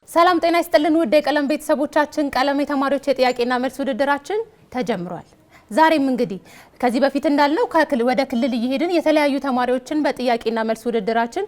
ሰላም ጤና ይስጥልን ውድ የቀለም ቤተሰቦቻችን ቀለም የተማሪዎች የጥያቄና መልስ ውድድራችን ተጀምሯል። ዛሬም እንግዲህ ከዚህ በፊት እንዳልነው ወደ ክልል እየሄድን የተለያዩ ተማሪዎችን በጥያቄና መልስ ውድድራችን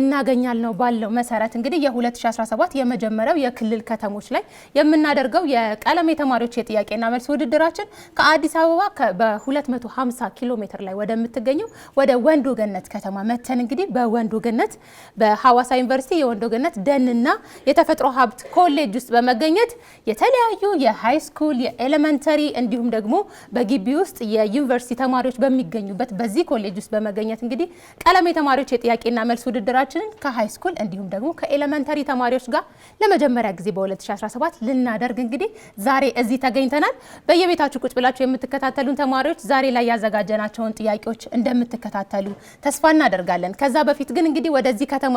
እናገኛለን ባለው መሰረት እንግዲህ የ2017 የመጀመሪያው የክልል ከተሞች ላይ የምናደርገው የቀለም የተማሪዎች የጥያቄና መልስ ውድድራችን ከአዲስ አበባ በ250 ኪሎ ሜትር ላይ ወደምትገኘው ወደ ወንዶ ገነት ከተማ መተን እንግዲህ በወንዶ ገነት በሐዋሳ ዩኒቨርሲቲ የወንዶ ገነት ደንና የተፈጥሮ ሀብት ኮሌጅ ውስጥ በመገኘት የተለያዩ የሃይ ስኩል የኤሌመንተሪ እንዲሁም ደግሞ በግቢ ውስጥ የዩኒቨርሲቲ ተማሪዎች በሚገኙበት በዚህ ኮሌጅ ውስጥ በመገኘት እንግዲህ ቀለም የተማሪዎች የጥያቄና መልስ ውድድራችንን ከሃይ ስኩል እንዲሁም ደግሞ ከኤሌመንተሪ ተማሪዎች ጋር ለመጀመሪያ ጊዜ በ2017 ልናደርግ እንግዲህ ዛሬ እዚህ ተገኝተናል። በየቤታችሁ ቁጭ ብላችሁ የምትከታተሉን ተማሪዎች ዛሬ ላይ ያዘጋጀናቸውን ጥያቄዎች እንደምትከታተሉ ተስፋ እናደርጋለን። ከዛ በፊት ግን እንግዲህ ወደዚህ ከተማ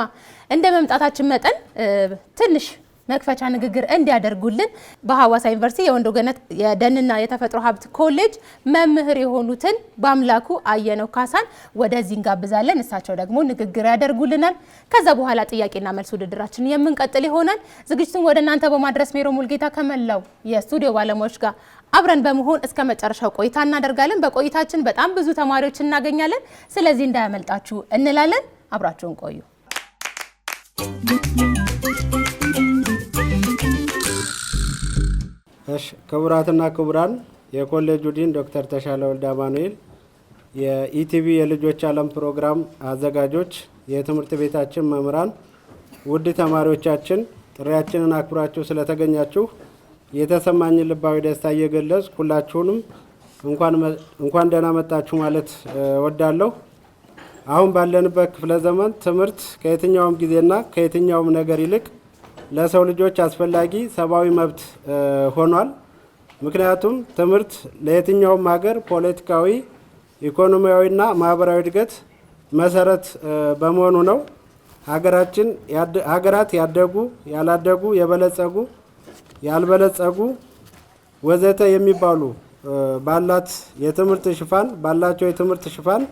እንደ መምጣታችን መጠን ትንሽ መክፈቻ ንግግር እንዲያደርጉልን በሐዋሳ ዩኒቨርሲቲ የወንዶ ገነት የደንና የተፈጥሮ ሀብት ኮሌጅ መምህር የሆኑትን በአምላኩ አየነው ካሳን ወደዚህ እንጋብዛለን። እሳቸው ደግሞ ንግግር ያደርጉልናል። ከዛ በኋላ ጥያቄና መልስ ውድድራችንን የምንቀጥል ይሆናል። ዝግጅቱን ወደ እናንተ በማድረስ ሜሮ ሙልጌታ ከመላው የስቱዲዮ ባለሙያዎች ጋር አብረን በመሆን እስከ መጨረሻው ቆይታ እናደርጋለን። በቆይታችን በጣም ብዙ ተማሪዎች እናገኛለን። ስለዚህ እንዳያመልጣችሁ እንላለን። አብራችሁን ቆዩ። ክቡራትና ክቡራን የኮሌጁ ዲን ዶክተር ተሻለ ወልደ አማኑኤል፣ የኢቲቪ የልጆች ዓለም ፕሮግራም አዘጋጆች፣ የትምህርት ቤታችን መምህራን፣ ውድ ተማሪዎቻችን ጥሪያችንን አክብራችሁ ስለተገኛችሁ የተሰማኝን ልባዊ ደስታ እየገለጽኩ ሁላችሁንም እንኳን ደህና መጣችሁ ማለት እወዳለሁ። አሁን ባለንበት ክፍለ ዘመን ትምህርት ከየትኛውም ጊዜና ከየትኛውም ነገር ይልቅ ለሰው ልጆች አስፈላጊ ሰብአዊ መብት ሆኗል። ምክንያቱም ትምህርት ለየትኛውም ሀገር ፖለቲካዊ፣ ኢኮኖሚያዊና ማህበራዊ እድገት መሰረት በመሆኑ ነው። ሀገራት ያደጉ፣ ያላደጉ፣ የበለጸጉ፣ ያልበለጸጉ ወዘተ የሚባሉ ባላቸው የትምህርት ሽፋን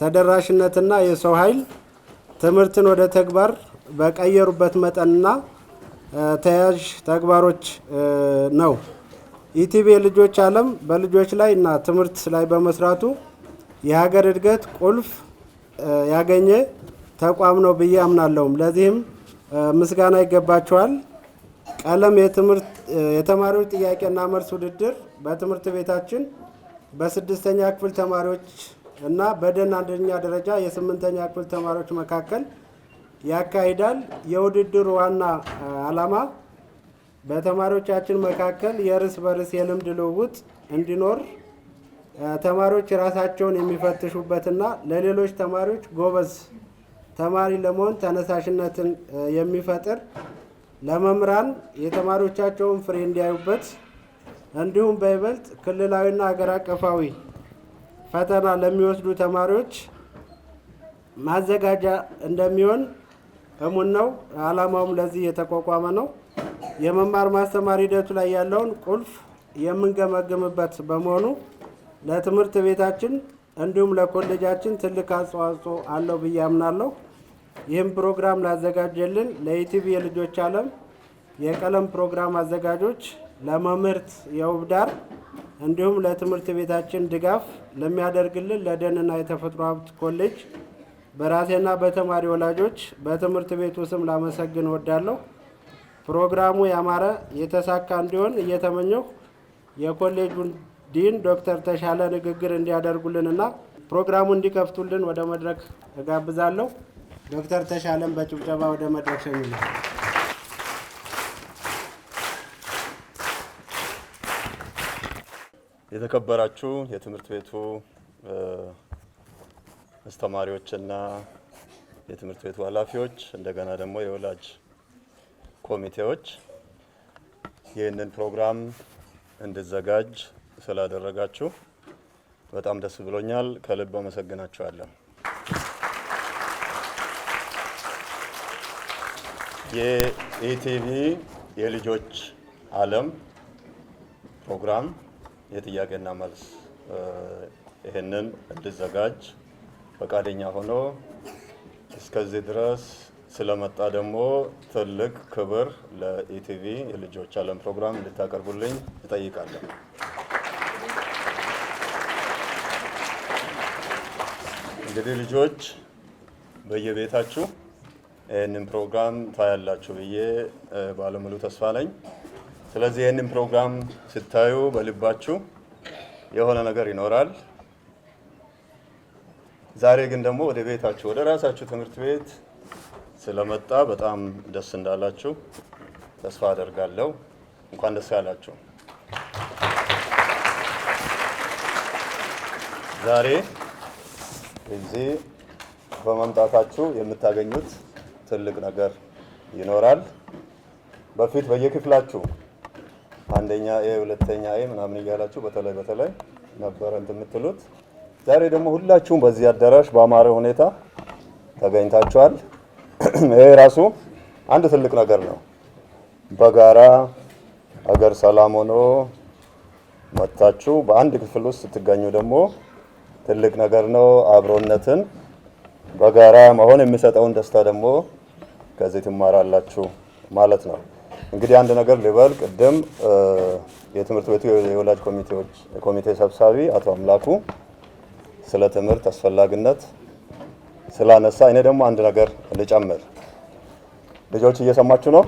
ተደራሽነትና የሰው ኃይል ትምህርትን ወደ ተግባር በቀየሩበት መጠንና ተያያዥ ተግባሮች ነው። ኢቲቪ የልጆች ዓለም በልጆች ላይ እና ትምህርት ላይ በመስራቱ የሀገር እድገት ቁልፍ ያገኘ ተቋም ነው ብዬ አምናለሁ። ለዚህም ምስጋና ይገባቸዋል። ቀለም የተማሪዎች ጥያቄና መልስ ውድድር በትምህርት ቤታችን በ6ኛ ክፍል ተማሪዎች እና በደን አንደኛ ደረጃ የ8ኛ ክፍል ተማሪዎች መካከል ያካሂዳል። የውድድሩ ዋና ዓላማ በተማሪዎቻችን መካከል የርስ በርስ የልምድ ልውውጥ እንዲኖር፣ ተማሪዎች ራሳቸውን የሚፈትሹበትና ለሌሎች ተማሪዎች ጎበዝ ተማሪ ለመሆን ተነሳሽነትን የሚፈጥር፣ ለመምህራን የተማሪዎቻቸውን ፍሬ እንዲያዩበት፣ እንዲሁም በይበልጥ ክልላዊና ሀገር አቀፋዊ ፈተና ለሚወስዱ ተማሪዎች ማዘጋጃ እንደሚሆን እሙን ነው። ዓላማውም ለዚህ የተቋቋመ ነው። የመማር ማስተማር ሂደቱ ላይ ያለውን ቁልፍ የምንገመግምበት በመሆኑ ለትምህርት ቤታችን እንዲሁም ለኮሌጃችን ትልቅ አስተዋጽኦ አለው ብዬ አምናለሁ። ይህም ፕሮግራም ላዘጋጀልን ለኢቲቪ የልጆች ዓለም የቀለም ፕሮግራም አዘጋጆች፣ ለመምህርት የውብዳር እንዲሁም ለትምህርት ቤታችን ድጋፍ ለሚያደርግልን ለደንና የተፈጥሮ ሀብት ኮሌጅ በራሴና በተማሪ ወላጆች በትምህርት ቤቱ ስም ላመሰግን እወዳለሁ። ፕሮግራሙ ያማረ የተሳካ እንዲሆን እየተመኘሁ የኮሌጁን ዲን ዶክተር ተሻለ ንግግር እንዲያደርጉልንና ፕሮግራሙ እንዲከፍቱልን ወደ መድረክ እጋብዛለሁ። ዶክተር ተሻለን በጭብጨባ ወደ መድረክ ሸኙልን። የተከበራችሁ የትምህርት ቤቱ አስተማሪዎችና የትምህርት ቤቱ ኃላፊዎች፣ እንደገና ደግሞ የወላጅ ኮሚቴዎች ይህንን ፕሮግራም እንዲዘጋጅ ስላደረጋችሁ በጣም ደስ ብሎኛል። ከልብ አመሰግናችኋለሁ። የኢቲቪ የልጆች ዓለም ፕሮግራም የጥያቄና መልስ ይህንን እንዲዘጋጅ ፈቃደኛ ሆኖ እስከዚህ ድረስ ስለመጣ ደግሞ ትልቅ ክብር ለኢቲቪ የልጆች ዓለም ፕሮግራም እንድታቀርቡልኝ እጠይቃለሁ። እንግዲህ ልጆች በየቤታችሁ ይህንን ፕሮግራም ታያላችሁ ብዬ ባለሙሉ ተስፋ ነኝ። ስለዚህ ይህንን ፕሮግራም ስታዩ በልባችሁ የሆነ ነገር ይኖራል። ዛሬ ግን ደግሞ ወደ ቤታችሁ ወደ ራሳችሁ ትምህርት ቤት ስለመጣ በጣም ደስ እንዳላችሁ ተስፋ አደርጋለሁ። እንኳን ደስ ያላችሁ። ዛሬ እዚህ በመምጣታችሁ የምታገኙት ትልቅ ነገር ይኖራል። በፊት በየክፍላችሁ አንደኛ ኤ ሁለተኛ ኤ ምናምን እያላችሁ በተለይ ነበረ የምትሉት። ዛሬ ደግሞ ሁላችሁም በዚህ አዳራሽ በአማረ ሁኔታ ተገኝታችኋል። ይሄ ራሱ አንድ ትልቅ ነገር ነው። በጋራ አገር ሰላም ሆኖ መጣችሁ በአንድ ክፍል ውስጥ ስትገኙ ደግሞ ትልቅ ነገር ነው። አብሮነትን በጋራ መሆን የሚሰጠውን ደስታ ደግሞ ከዚህ ትማራላችሁ ማለት ነው። እንግዲህ አንድ ነገር ልበል። ቅድም የትምህርት ቤቱ የወላጅ ኮሚቴ ሰብሳቢ አቶ አምላኩ ስለ ትምህርት አስፈላጊነት ስላነሳ እኔ ደግሞ አንድ ነገር ልጨምር። ልጆች እየሰማችሁ ነው?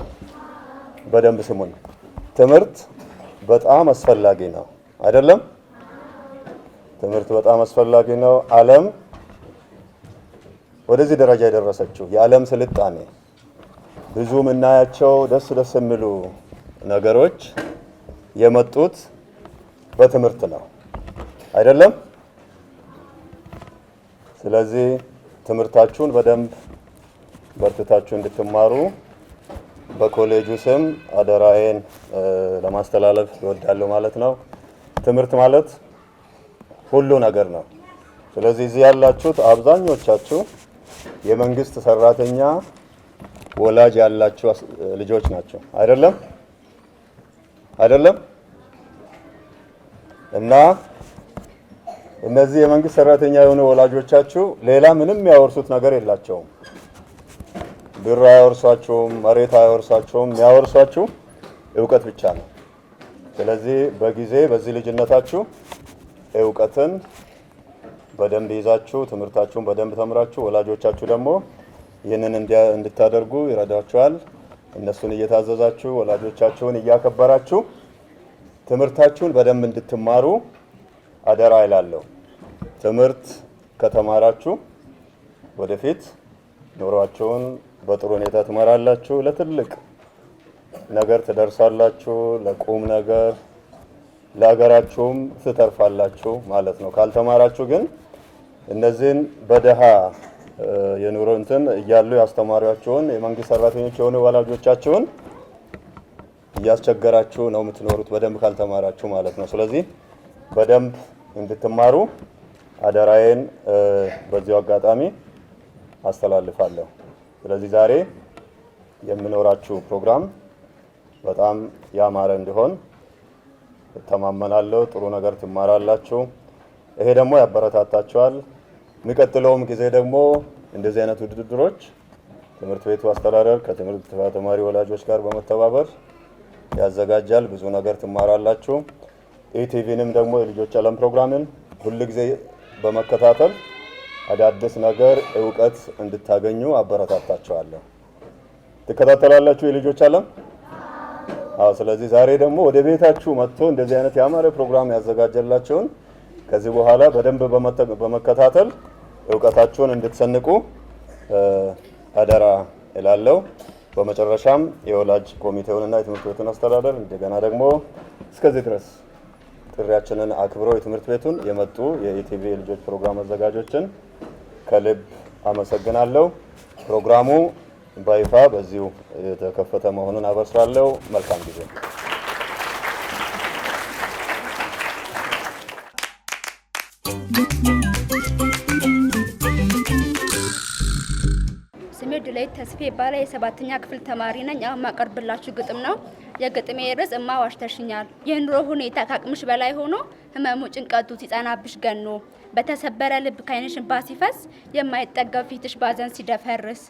በደንብ ስሙን። ትምህርት በጣም አስፈላጊ ነው አይደለም? ትምህርት በጣም አስፈላጊ ነው። ዓለም ወደዚህ ደረጃ የደረሰችው የዓለም ስልጣኔ ብዙ የምናያቸው ደስ የሚሉ ነገሮች የመጡት በትምህርት ነው አይደለም? ስለዚህ ትምህርታችሁን በደንብ በርትታችሁ እንድትማሩ በኮሌጁ ስም አደራዬን ለማስተላለፍ እወዳለሁ ማለት ነው። ትምህርት ማለት ሁሉ ነገር ነው። ስለዚህ እዚህ ያላችሁት አብዛኞቻችሁ የመንግስት ሰራተኛ ወላጅ ያላችሁ ልጆች ናቸው አይደለም? እና እነዚህ የመንግስት ሰራተኛ የሆኑ ወላጆቻችሁ ሌላ ምንም ያወርሱት ነገር የላቸውም። ብር አያወርሷችሁም፣ መሬት አያወርሷችሁም። የሚያወርሷችሁ እውቀት ብቻ ነው። ስለዚህ በዚህ ልጅነታችሁ እውቀትን በደንብ ይዛችሁ ትምህርታችሁን በደንብ ተምራችሁ ወላጆቻችሁ ደግሞ ይህንን እንድታደርጉ ይረዳችኋል። እነሱን እየታዘዛችሁ ወላጆቻችሁን እያከበራችሁ ትምህርታችሁን በደንብ እንድትማሩ አደራ ይላለሁ። ትምህርት ከተማራችሁ ወደፊት ኑሯችሁን በጥሩ ሁኔታ ትመራላችሁ፣ ለትልቅ ነገር ትደርሳላችሁ፣ ለቁም ነገር ለሀገራችሁም ትተርፋላችሁ ማለት ነው። ካልተማራችሁ ግን እነዚህን በደሃ የኑሮ እያሉ ያስተማሯችሁን የመንግስት ሰራተኞች የሆኑ ወላጆቻችሁን እያስቸገራችሁ ነው የምትኖሩት በደንብ ካልተማራችሁ ማለት ነው። ስለዚህ በደንብ እንድትማሩ አደራዬን በዚሁ አጋጣሚ አስተላልፋለሁ። ስለዚህ ዛሬ የሚኖራችሁ ፕሮግራም በጣም ያማረ እንዲሆን እተማመናለሁ። ጥሩ ነገር ትማራላችሁ። ይሄ ደግሞ ያበረታታችኋል። የሚቀጥለውም ጊዜ ደግሞ እንደዚህ አይነት ውድድሮች ትምህርት ቤቱ አስተዳደር ከትምህርት ተማሪ ወላጆች ጋር በመተባበር ያዘጋጃል። ብዙ ነገር ትማራላችሁ። ኢቲቪንም ደግሞ የልጆች ዓለም ፕሮግራምን ሁሉ ጊዜ በመከታተል አዳዲስ ነገር እውቀት እንድታገኙ አበረታታችኋለሁ። ትከታተላላችሁ የልጆች ዓለም? አዎ። ስለዚህ ዛሬ ደግሞ ወደ ቤታችሁ መጥቶ እንደዚህ አይነት ያማረ ፕሮግራም ያዘጋጀላችሁን ከዚህ በኋላ በደንብ በመከታተል እውቀታችሁን እንድትሰንቁ አደራ እላለሁ። በመጨረሻም የወላጅ ኮሚቴውንና የትምህርት ቤቱን አስተዳደር እንደገና ደግሞ እስከዚህ ድረስ ጥሪያችንን አክብረው የትምህርት ቤቱን የመጡ የኢቲቪ የልጆች ፕሮግራም አዘጋጆችን ከልብ አመሰግናለሁ። ፕሮግራሙ በይፋ በዚሁ የተከፈተ መሆኑን አበስራለሁ። መልካም ጊዜ። ስሜ ድላይ ተስፌ ይባላል። የሰባተኛ ክፍል ተማሪ ነኝ። አሁን ማቀርብላችሁ ግጥም ነው። የግጥሜ ርዕስ እማ ዋሽተሽኛል። የኑሮ ሁኔታ ከአቅምሽ በላይ ሆኖ ህመሙ ጭንቀቱ ሲጸናብሽ ገኖ በተሰበረ ልብ ካይንሽ እንባ ሲፈስ የማይጠገብ ፊትሽ ባዘን ሲደፈርስ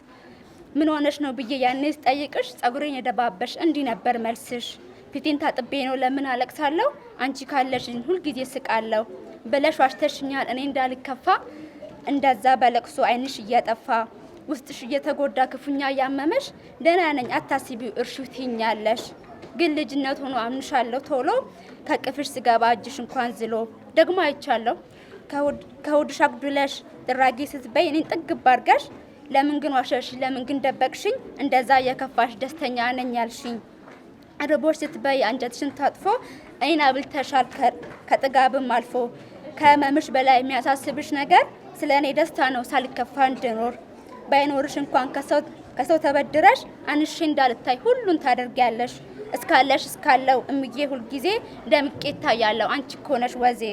ምን ሆነሽ ነው ብዬ ያኔ ስጠይቅሽ ጸጉሬን የደባበሽ እንዲህ ነበር መልስሽ። ፊቴን ታጥቤ ነው ለምን አለቅሳለሁ አንቺ ካለሽኝ ሁል ጊዜ ስቃለሁ ብለሽ ዋሽተሽኛል እኔ እንዳልከፋ እንደዛ በለቅሶ አይንሽ እየጠፋ ውስጥሽ እየተጎዳ ክፉኛ ያመመሽ ደህና ነኝ አታስቢው እርሺው ትይኛለሽ። ግን ልጅነት ሆኖ አምንሻለሁ ቶሎ ከቅፍሽ ስገባ እጅሽ እንኳን ዝሎ ደግሞ አይቻለሁ ከሆድሽ አጉድለሽ ጥራጊ ስትበይ እኔን ጥግብ አድርገሽ ለምን ግን ዋሸሽ ለምን ግን ደበቅሽኝ እንደዛ የከፋሽ ደስተኛ ነኝ ያልሽኝ አረቦሽ ስትበይ አንጀትሽን ታጥፎ እኔን አብልተሻል ከጥጋብም አልፎ ከመምሽ በላይ የሚያሳስብሽ ነገር ስለኔ ደስታ ነው ሳልከፋ እንድኖር ባይኖርሽ እንኳን ከሰው ተበድረሽ አንሺ እንዳልታይ ሁሉን ታደርጊያለሽ እስካለው እምዬ ሁል ጊዜ ደምቄ ታያለው አንቺ ኮነሽ ወዜ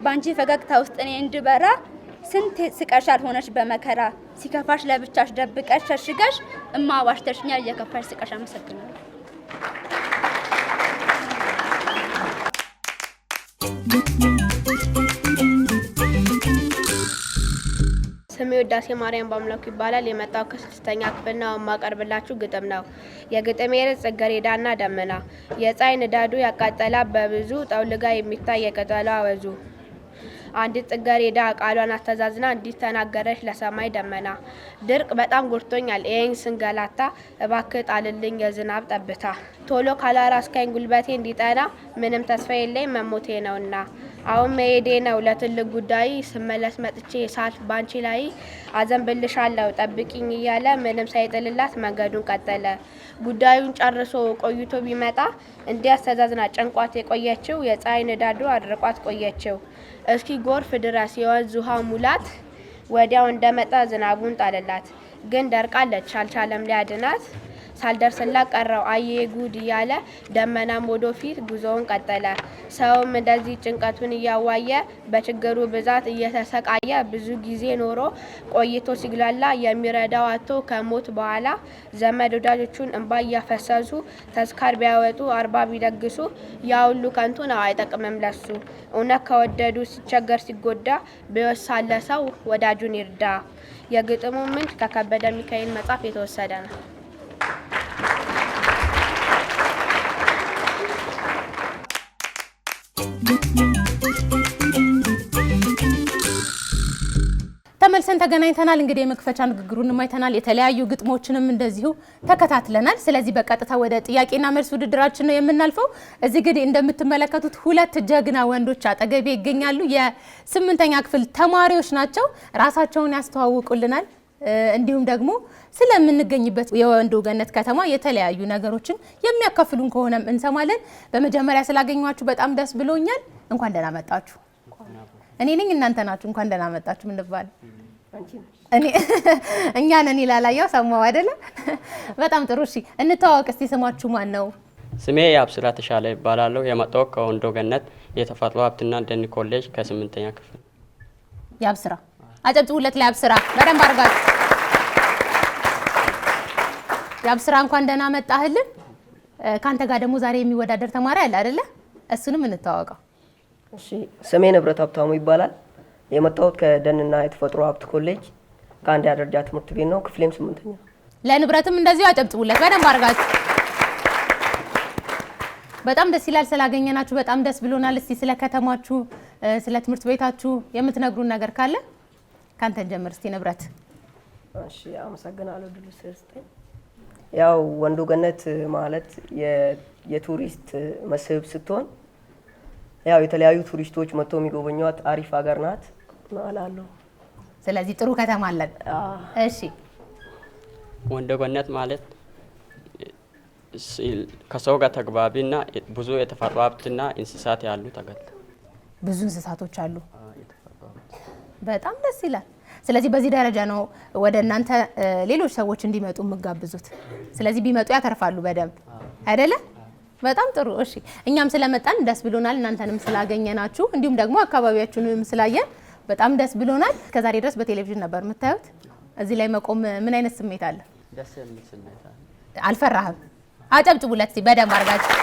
ባንቺ ፈገግታ ውስጥ እኔ እንድበራ ስንት ስቀሻል ሆነሽ በመከራ ሲከፋሽ ለብቻሽ ደብቀሽ ሸሽገሽ እማ ዋሽተሽኛል የከፋሽ ስቀሽ አመሰግናለሁ። ስሜ ውዳሴ ማርያም ባምላኩ ይባላል። የመጣው ከ6ኛ ክፍል ነው። የማቀርብላችሁ ግጥም ነው። የግጥሜ ርዕስ ጽጌረዳና ደመና። የፀሐይ ንዳዱ ያቃጠላ በብዙ ጠውልጋ የሚታይ የቅጠሏ ወዙ አንዲት ጽጌረዳ ቃሏን አስተዛዝና እንዲህ ተናገረች ለሰማይ ደመና። ድርቅ በጣም ጎድቶኛል ይሄን ስንገላታ እባክህ ጣልልኝ የዝናብ ጠብታ። ቶሎ ካላራስካኝ ጉልበቴ እንዲጠና ምንም ተስፋ የለኝ መሞቴ ነውና። አሁን መሄዴ ነው ለትልቅ ጉዳይ ስመለስ መጥቼ ሳልፍ ባንቺ ላይ አዘንብልሻለሁ ጠብቂኝ እያለ ምንም ሳይጥልላት መንገዱን ቀጠለ። ጉዳዩን ጨርሶ ቆይቶ ቢመጣ እንዲያስተዛዝና ጨንቋት የቆየችው የፀሐይ ንዳዱ አድርቋት ቆየችው። እስኪ ጎርፍ ድረስ የወንዝ ውሃ ሙላት ወዲያው እንደመጣ ዝናቡን ጣለላት። ግን ደርቃለች አልቻለም ሊያድናት ሳልደርስላት ቀረው አየ ጉድ እያለ ደመናም ወደፊት ጉዞውን ቀጠለ። ሰውም እንደዚህ ጭንቀቱን እያዋየ በችግሩ ብዛት እየተሰቃየ ብዙ ጊዜ ኖሮ ቆይቶ ሲግላላ የሚረዳው አቶ ከሞት በኋላ ዘመድ ወዳጆቹን እንባ እያፈሰሱ ተስካር ቢያወጡ 40 ቢደግሱ ያ ሁሉ ከንቱ ነው አይጠቅምም ለሱ። እውነት ከወደዱ ሲቸገር ሲጎዳ ቢወሳለ ሰው ወዳጁን ይርዳ። የግጥሙ ምንጭ ከከበደ ሚካኤል መጽሐፍ የተወሰደ ነው። ተመልሰን ተገናኝተናል። እንግዲህ የመክፈቻ ንግግሩንም አይተናል። የተለያዩ ግጥሞችንም እንደዚሁ ተከታትለናል። ስለዚህ በቀጥታ ወደ ጥያቄና መልስ ውድድራችን ነው የምናልፈው። እዚህ እንግዲህ እንደምትመለከቱት ሁለት ጀግና ወንዶች አጠገቤ ይገኛሉ። የ8ኛ ክፍል ተማሪዎች ናቸው። ራሳቸውን ያስተዋውቁልናል። እንዲሁም ደግሞ ስለምንገኝበት የወንዶ ገነት ከተማ የተለያዩ ነገሮችን የሚያካፍሉን ከሆነም እንሰማለን። በመጀመሪያ ስላገኟችሁ በጣም ደስ ብሎኛል። እንኳን ደህና መጣችሁ። እኔ ነኝ እናንተ ናችሁ እንኳን ደህና መጣችሁ ምን ልባል? እኛ ነን ይላላያው ሰማው አይደለ? በጣም ጥሩ። እሺ እንተዋወቅ እስቲ። ስማችሁ ማን ነው? ስሜ ያብስራ ተሻለ ይባላል። የመጣው ከወንዶ ገነት የተፈጥሮ ሀብትና ደን ኮሌጅ ከ8ኛ ክፍል። ያብስራ አጨብጭቡለት ለያብስራ በደንብ አድርጋችሁ። ያብስራ እንኳን ደህና መጣህልን። ካንተ ጋር ደግሞ ዛሬ የሚወዳደር ተማሪ አለ አይደለ? እሱንም እንተዋወቀው። እሺ ስሜ ንብረት ሀብታሙ ይባላል። የመጣሁት ከደንና የተፈጥሮ ሀብት ኮሌጅ ከአንደኛ ደረጃ ትምህርት ቤት ነው። ክፍሌም 8ኛ ነው። ለንብረትም እንደዚሁ አጨብጭቡለት በደንብ አድርጋችሁ። በጣም ደስ ይላል ስላገኘናችሁ በጣም ደስ ብሎናል። እስቲ ስለ ከተማችሁ ስለ ትምህርት ቤታችሁ የምትነግሩን ነገር ካለ ካንተን ጀምር እስቲ ንብረት። እሺ አመሰግናለሁ ድሉ ስለሰጠኝ። ያው ወንዶ ገነት ማለት የቱሪስት መስህብ ስትሆን ያው የተለያዩ ቱሪስቶች መጥተው የሚጎበኟት አሪፍ ሀገር ናት ማለት ነው። ስለዚህ ጥሩ ከተማ አለን። እሺ ወንዶ ገነት ማለት ከሰው ጋር ተግባቢና ብዙ የተፈጥሮ ሀብትና እንስሳት ያሉ ተገል ብዙ እንስሳቶች አሉ። በጣም ደስ ይላል። ስለዚህ በዚህ ደረጃ ነው ወደ እናንተ ሌሎች ሰዎች እንዲመጡ የምጋብዙት። ስለዚህ ቢመጡ ያተርፋሉ በደንብ አይደለ? በጣም ጥሩ። እሺ እኛም ስለመጣን ደስ ብሎናል። እናንተንም ስላገኘናችሁ እንዲሁም ደግሞ አካባቢያችሁንም ስላየን በጣም ደስ ብሎናል። ከዛሬ ድረስ በቴሌቪዥን ነበር የምታዩት። እዚህ ላይ መቆም ምን አይነት ስሜት አለ? ደስ የሚል ስሜት አለ። አልፈራህም? አጨብጭቡለት እስቲ በደንብ አድርጋችሁ።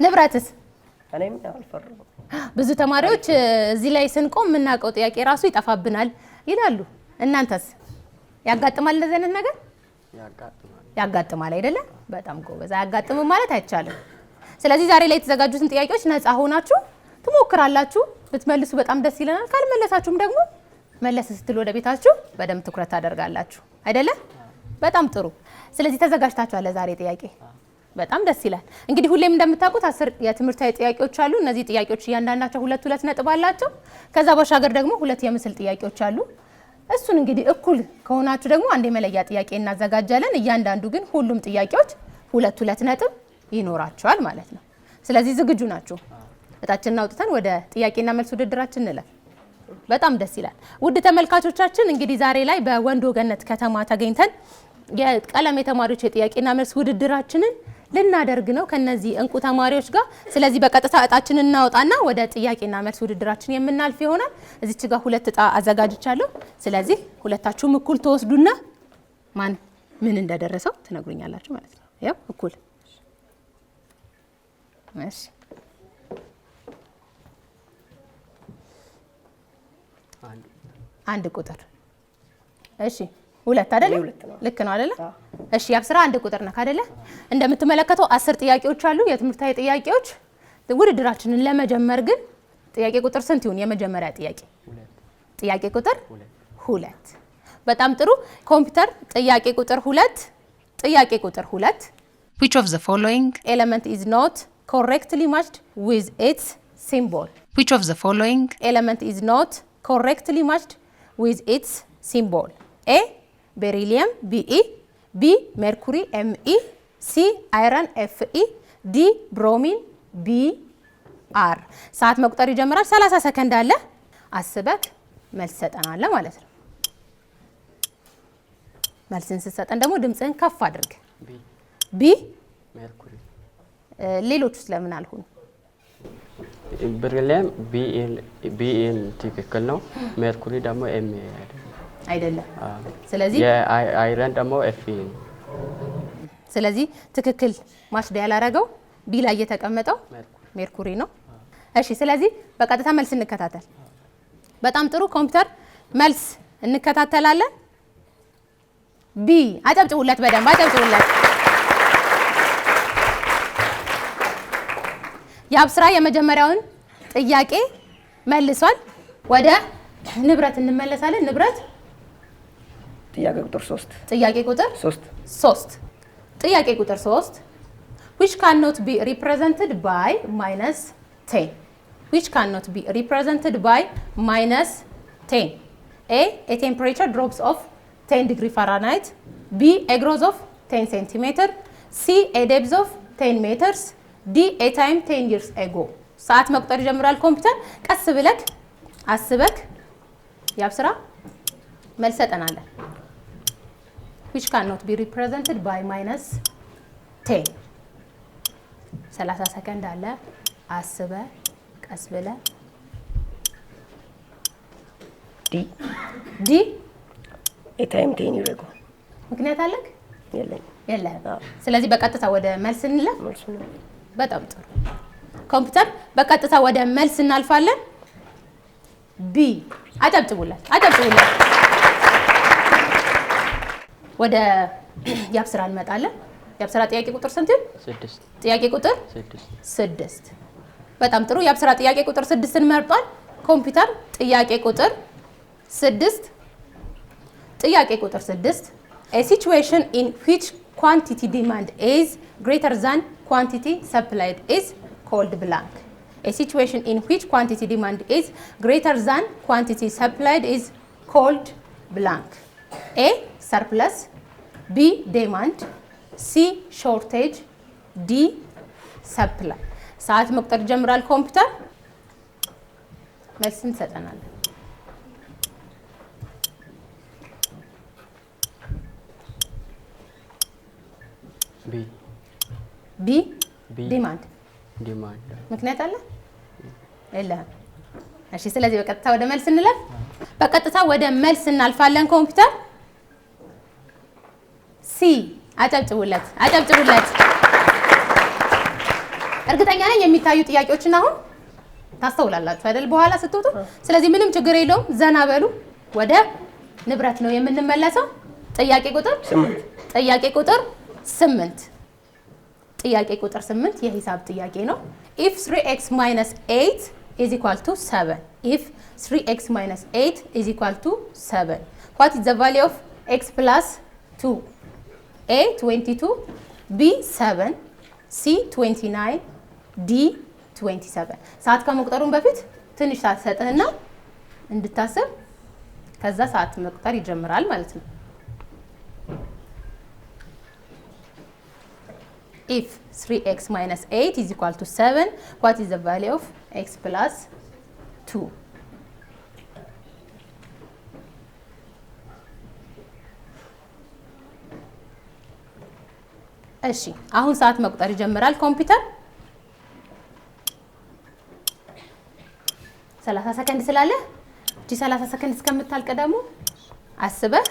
ንብረትስ? እኔም አልፈራሁም። ብዙ ተማሪዎች እዚህ ላይ ስንቆም የምናውቀው ጥያቄ ራሱ ይጠፋብናል ይላሉ። እናንተስ ያጋጥማል እንደዚህ አይነት ነገር? ያጋጥማል አይደለ? በጣም ጎበዝ። አያጋጥምም ማለት አይቻልም። ስለዚህ ዛሬ ላይ የተዘጋጁትን ጥያቄዎች ነፃ ሆናችሁ ትሞክራላችሁ። ብትመልሱ በጣም ደስ ይለናል። ካልመለሳችሁም ደግሞ መለስ ስትሉ ወደ ቤታችሁ በደንብ ትኩረት ታደርጋላችሁ አይደለ? በጣም ጥሩ። ስለዚህ ተዘጋጅታችኋል ለዛሬ ጥያቄ? በጣም ደስ ይላል። እንግዲህ ሁሌም እንደምታውቁት 10 የትምህርታዊ ጥያቄዎች አሉ። እነዚህ ጥያቄዎች እያንዳንዳቸው 2 ነጥብ አላቸው። ከዛ ባሻገር ደግሞ 2 የምስል ጥያቄዎች አሉ። እሱን እንግዲህ እኩል ከሆናችሁ ደግሞ አንድ የመለያ ጥያቄ እናዘጋጃለን። እያንዳንዱ ግን ሁሉም ጥያቄዎች 2 ነጥብ ይኖራቸዋል ማለት ነው። ስለዚህ ዝግጁ ናችሁ? እጣችንን አውጥተን ወደ ጥያቄና መልስ ውድድራችን እንለፍ። በጣም ደስ ይላል። ውድ ተመልካቾቻችን እንግዲህ ዛሬ ላይ በወንዶ ገነት ከተማ ተገኝተን የቀለም የተማሪዎች የጥያቄና መልስ ውድድራችንን ልናደርግ ነው ከነዚህ እንቁ ተማሪዎች ጋር። ስለዚህ በቀጥታ እጣችንን እናወጣና ወደ ጥያቄና መልስ ውድድራችን የምናልፍ ይሆናል። እዚች ጋር 2 እጣ አዘጋጅቻለሁ። ስለዚህ ሁለታችሁም እኩል ተወስዱና ማን ምን እንደደረሰው ትነግሩኛላችሁ ማለት ነው። ያው እኩል እሺ። አንድ ቁጥር እሺ። 2 አይደለ? ልክ ነው አይደለ? እሺ ያብስራ 1 ቁጥር ነክ አይደለ? እንደምትመለከተው 10 ጥያቄዎች አሉ፣ የትምህርታዊ ጥያቄዎች። ውድድራችንን ለመጀመር ግን ጥያቄ ቁጥር ስንት ይሁን? የመጀመሪያ ጥያቄ ጥያቄ ቁጥር 2። በጣም ጥሩ ኮምፒውተር። ጥያቄ ቁጥር 2 ጥያቄ ቁጥር 2 Which of the following element is not correctly matched with its symbol? Which of the following element is not correctly matched with its symbol? A beryllium Be, B mercury Me, C iron Fe, D bromine Br። ሰዓት መቁጠር ይጀምራል። 30 ሰከንድ አለ። አስበክ መልስ ሰጠናል ማለት ነው። መልስን ስትሰጠን ደግሞ ድምጽህን ከፍ አድርግ። ቢ ሜርኩሪ። ሌሎቹ ስለምን አልሆኑ? ብሪሊየም ቢኤል ትክክል ነው። ሜርኩሪ ደግሞ ኤም አይደለም። ስለዚህ የአይረን ደግሞ ኤፍ። ስለዚህ ትክክል ማሽዳ ያላረገው ቢ ላይ የተቀመጠው ሜርኩሪ ነው። እሺ ስለዚህ በቀጥታ መልስ እንከታተል። በጣም ጥሩ ኮምፒውተር፣ መልስ እንከታተላለን። ቢ አጨብጭቡለት፣ በደንብ አጨብጭቡለት። የአብስራ የመጀመሪያውን ጥያቄ መልሷል። ወደ ንብረት እንመለሳለን። ንብረት ጥያቄ ቁጥር 3 ጥያቄ ቁጥር 3 ጥያቄ ቁጥር 3 which cannot be represented by -10? which cannot be represented by -10? A temperature drops of 10 degree Fahrenheit, B a growth of 10 centimeter, C a depth of 10 meters, D a time 10 years ago። ሰዓት መቁጠር ይጀምራል ኮምፒውተር። ቀስ ብለክ አስበክ ያብስራ መልስ ሰጠናለን። which cannot be represented by -10? 30 ሰከንድ አለ። አስበ ቀስ ብለ ዲ a time 10 years ago። ምክንያት አለክ? የለኝም። ስለዚህ በቀጥታ ወደ መልስ እንለፍ። በጣም ጥሩ ኮምፒውተር፣ በቀጥታ ወደ መልስ እናልፋለን። ቢ አጨብጭቡለት፣ አጨብጭቡለት። ወደ ያብስራ እንመጣለን። ያብስራ ጥያቄ ቁጥር ስንት? 6 ጥያቄ ቁጥር 6። በጣም ጥሩ ያብስራ ጥያቄ ቁጥር 6ን መርጧል ኮምፒውተር። ጥያቄ ቁጥር 6 ጥያቄ ቁጥር 6 a situation in which quantity demand is greater than quantity supplied is called blank. A situation in which quantity demand is greater than quantity supplied is called blank. A surplus, B demand, C shortage, D supply። ሰዓት መቁጠር ጀምራል ኮምፒውተር። መልስ እንሰጠናለን። ቢ ዲማንድ። ምክንያት አለ የለህም? እሺ ስለዚህ በቀጥታ ወደ መልስ እንለፍ። በቀጥታ ወደ መልስ እናልፋለን ኮምፒውተር። ሲ አጨብጭቡለት፣ አጨብጭቡለት። እርግጠኛ ነኝ የሚታዩ ጥያቄዎችን አሁን ታስተውላላችሁ አይደል በኋላ ስትወጡ። ስለዚህ ምንም ችግር የለውም ዘና በሉ። ወደ ንብረት ነው የምንመለሰው። ጥያቄ ቁጥር 8 ጥያቄ ቁጥር 8 የሂሳብ ጥያቄ ነው። if 3x minus 8 is equal to 7 if 3x minus 8 is equal to 7 what is the value of x plus 2 a 22 b 7 c 29 d 27 ሰዓት ከመቁጠሩን በፊት ትንሽ ሰዓት ሰጥንና እንድታስብ ከዛ ሰዓት መቁጠር ይጀምራል ማለት ነው። if 3x minus 8 is equal to 7 what is the value of x plus 2 እሺ አሁን ሰዓት መቁጠር ይጀምራል ኮምፒውተር 30 ሰከንድ ስላለ እቺ 30 ሰከንድ እስከምታልቅ ደግሞ አስበህ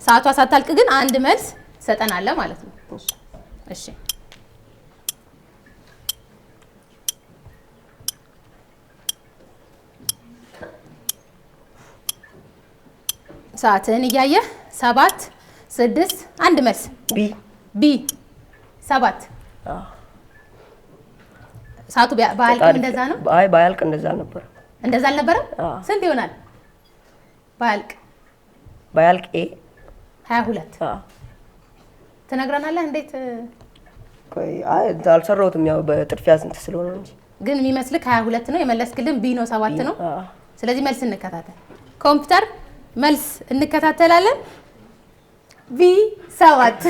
ሰዓቷ ሳታልቅ ግን አንድ መልስ ሰጠናለ ማለት ነው። እሺ ሰዓትን እያየህ 7 6 አንድ መልስ ቢ 7 ሰዓቱ ባያልቅ እንደዛ ነው። አይ ባያልቅ እንደዛ ነበር። እንደዛ አልነበረም? ስንት ይሆናል ባያልቅ ኤ 22 ትነግረናለህ እንዴት? ቆይ አይ አልሰራሁትም ያው በጥድፊያ ስንት ስለሆነ እንጂ ግን የሚመስልክ 22 ነው የመለስክልን ቢ ነው 7 ነው። ስለዚህ መልስ እንከታተል ኮምፒውተር መልስ እንከታተላለን ቢ 7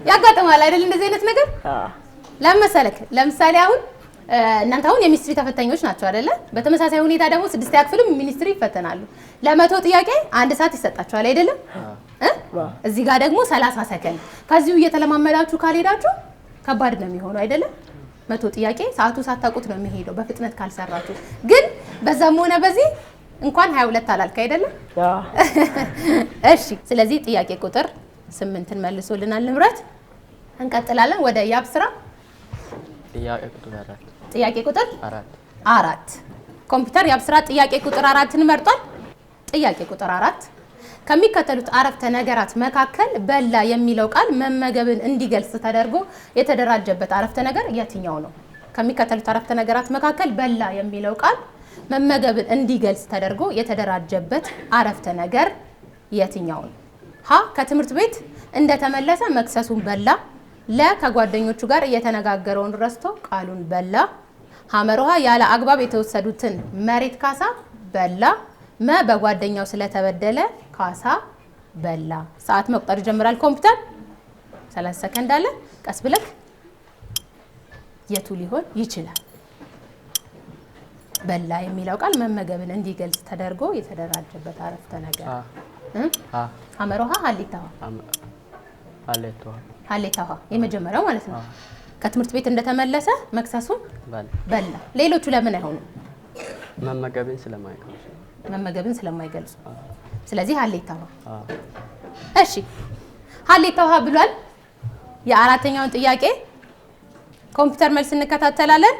ያጋጥማል አይደል እንደዚህ አይነት ነገር ለምሳሌክ ለምሳሌ አሁን እናንተ አሁን የሚኒስትሪ ተፈታኞች ናቸው አይደለ? በተመሳሳይ ሁኔታ ደግሞ 6ኛ ክፍልም ሚኒስትሪ ይፈተናሉ። ለ100 ጥያቄ 1 ሰዓት ይሰጣችኋል አይደለም? እዚህ ጋር ደግሞ 30 ሰከንድ ከዚሁ እየተለማመዳችሁ ካልሄዳችሁ ከባድ ነው የሚሆነው አይደለም? 100 ጥያቄ ሰዓቱ ሳታውቁት ነው የሚሄደው በፍጥነት ካልሰራችሁ። ግን በዛም ሆነ በዚህ እንኳን 22 አላልክ አይደለም? እሺ ስለዚህ ጥያቄ ቁጥር 8ን መልሶልናል ንብረት። እንቀጥላለን ወደ ያብስራ ጥያቄ ቁጥር 4 ኮምፒውተር ያብስራ ጥያቄ ቁጥር 4ን መርጧል። ጥያቄ ቁጥር 4 ከሚከተሉት አረፍተ ነገራት መካከል በላ የሚለው ቃል መመገብን እንዲገልጽ ተደርጎ የተደራጀበት አረፍተ ነገር የትኛው ነው? ከሚከተሉት አረፍተ ነገራት መካከል በላ የሚለው ቃል መመገብን እንዲገልጽ ተደርጎ የተደራጀበት አረፍተ ነገር የትኛው ነው? ሀ ከትምህርት ቤት እንደተመለሰ መክሰሱን በላ። ለ ከጓደኞቹ ጋር እየተነጋገረውን ረስቶ ቃሉን በላ። ሐመሮሃ ያለ አግባብ የተወሰዱትን መሬት ካሳ በላ። መ በጓደኛው ስለተበደለ ካሳ በላ። ሰዓት መቁጠር ይጀምራል ኮምፒውተር 30 ሰከንድ አለ። ቀስ ብለክ የቱ ሊሆን ይችላል? በላ የሚለው ቃል መመገብን እንዲገልጽ ተደርጎ የተደራጀበት አረፍተ ነገር ሐመሮሃ ሀሌታዋ የመጀመሪያው ማለት ነው። ከትምህርት ቤት እንደተመለሰ መክሰሱን በላ። ሌሎቹ ለምን አይሆኑም? መመገብን ስለማይገልጹ ስለዚህ ሀሌታዋ። እሺ ሀሌታዋ ብሏል። የአራተኛውን ጥያቄ ኮምፒውተር መልስ እንከታተላለን።